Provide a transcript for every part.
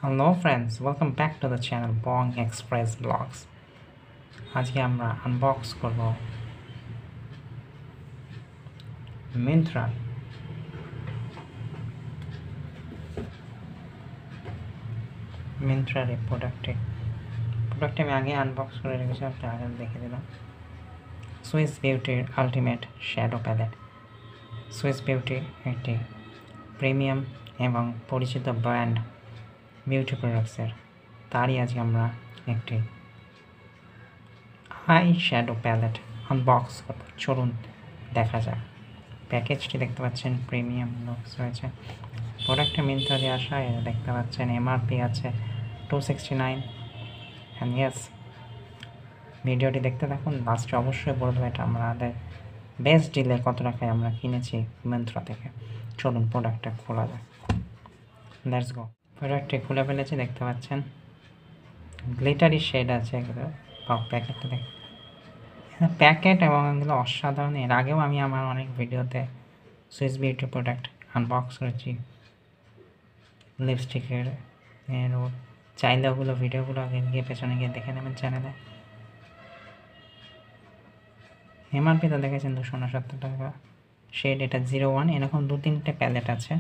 Hello friends, welcome back to the channel Bong Express Vlogs. আজকে আমরা unbox করব মিন্ত্রার এই প্রোডাক্টটি আমি আগে আনবক্স করে রেখেছি, আপনি আগে দেখে দিলাম। সুইস বিউটির ultimate shadow palette. Swiss beauty একটি প্রিমিয়াম এবং পরিচিত ব্র্যান্ড বিউটি প্রোডাক্টসের, তারই আজকে আমরা একটি আই শ্যাডো প্যালেট আনবক্স করব। চলুন দেখা যাক। প্যাকেজটি দেখতে পাচ্ছেন প্রিমিয়াম লুকস রয়েছে। প্রোডাক্টটা মিন্ত্রা দিয়ে আসা, দেখতে পাচ্ছেন এমআরপি আছে 269 অ্যান্ড ইয়েস, ভিডিওটি দেখতে থাকুন। লাস্টে অবশ্যই বলবো এটা আমাদের বেস্ট ডিলে কত টাকায় আমরা কিনেছি মিন্ত্রা থেকে। চলুন প্রোডাক্টটা খোলা যায়, লেটস গো। প্রোডাক্টটি খুলে ফেলেছি, দেখতে পাচ্ছেন গ্লিটারি শেড আছে এগুলো। প্যাকেটটা দেখ, প্যাকেট এবং এগুলো অসাধারণ। এর আগেও আমি আমার অনেক ভিডিওতে সুইস বিউটি প্রোডাক্ট আনবক্স করেছি, লিপস্টিকের। চাইলে ওগুলো ভিডিওগুলো আগে গিয়ে পেছনে গিয়ে দেখে নেবেন চ্যানেলে। এমআরপি তো দেখেছেন 269 টাকা। শেড এটা 01। এরকম 2-3টে প্যালেট আছে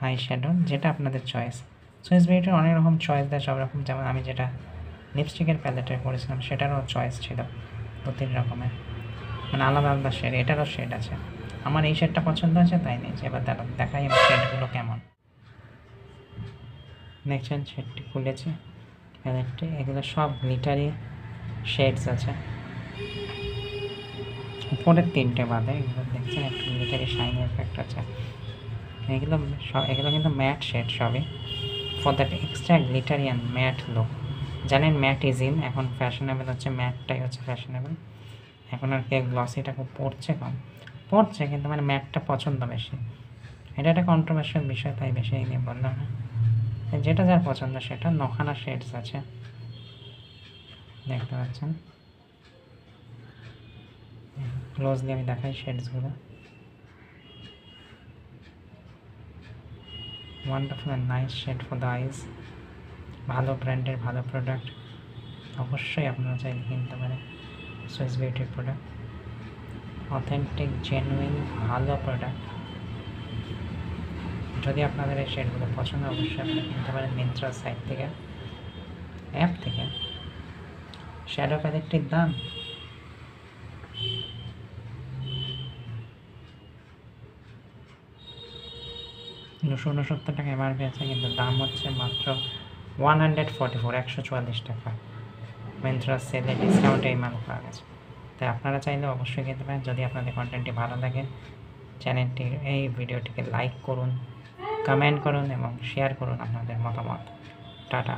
আই শ্যাডোর, যেটা আপনাদের চয়েস। সুইস বিউটির অনেক রকম চয়েস দেয়, সব রকম। যেমন আমি যেটা লিপস্টিকের প্যালেটের করেছিলাম সেটারও চয়েস ছিল 2-3 রকমের, মানে আলাদা আলাদা শেড। এটারও শেড আছে। আমার এই শেডটা পছন্দ হয়েছে তাই নিয়েছি। এবার দেখাই আমি শেডগুলো কেমন। দেখছেন শেডটি খুলেছি, প্যালেটটি। এগুলো সব গ্লিটারি শেডস আছে, উপরের 3টে বাদে। এগুলো দেখছেন একটু গ্লিটারি শাইনি এফেক্ট আছে। এগুলো কিন্তু ম্যাট শেড সবই, for that extra glittery and matte look. জানেন ম্যাট ইজ ইন, এখন ফ্যাশনেবল হচ্ছে, ম্যাটটাই হচ্ছে ফ্যাশনেবল। এখন আর কে গ্লসিটা খুব পড়ছে, কিন্তু মানে ম্যাটটা পছন্দ বেশি। এটা একটা কন্ট্রোভার্সিয়াল বিষয়, তাই বেশি নিয়ে বললাম না। যেটা যার পছন্দ সেটা। 9খানা শেডস আছে, দেখতে পাচ্ছেন। ক্লোজলি আমি দেখাই শেডসগুলো। Wonderful and nice shade for the eyes. ভালো ব্র্যান্ডের ভালো প্রোডাক্ট, অবশ্যই আপনারা চাইলে কিনতে পারেন সুইস বিউটির প্রোডাক্ট। অথেন্টিক জেনুইন ভালো প্রোডাক্ট। যদি আপনাদের এই শেডগুলো পছন্দ, অবশ্যই আপনি কিনতে পারেন মিন্ত্রার সাইট থেকে, অ্যাপ থেকে। শ্যাডো প্যালেটটির দাম $269 এমআরপি আছে, কিন্তু দাম হচ্ছে মাত্র 144 টাকা। মিন্ত্রার সেলে ডিসকাউন্টে এই মাল পাওয়া গেছে। তাই আপনারা চাইলে অবশ্যই কিনতে পারেন। যদি আপনাদের কন্টেন্টটি ভালো লাগে, চ্যানেলটির এই ভিডিওটিকে লাইক করুন, কমেন্ট করুন এবং শেয়ার করুন আপনাদের মতামত। টাটা।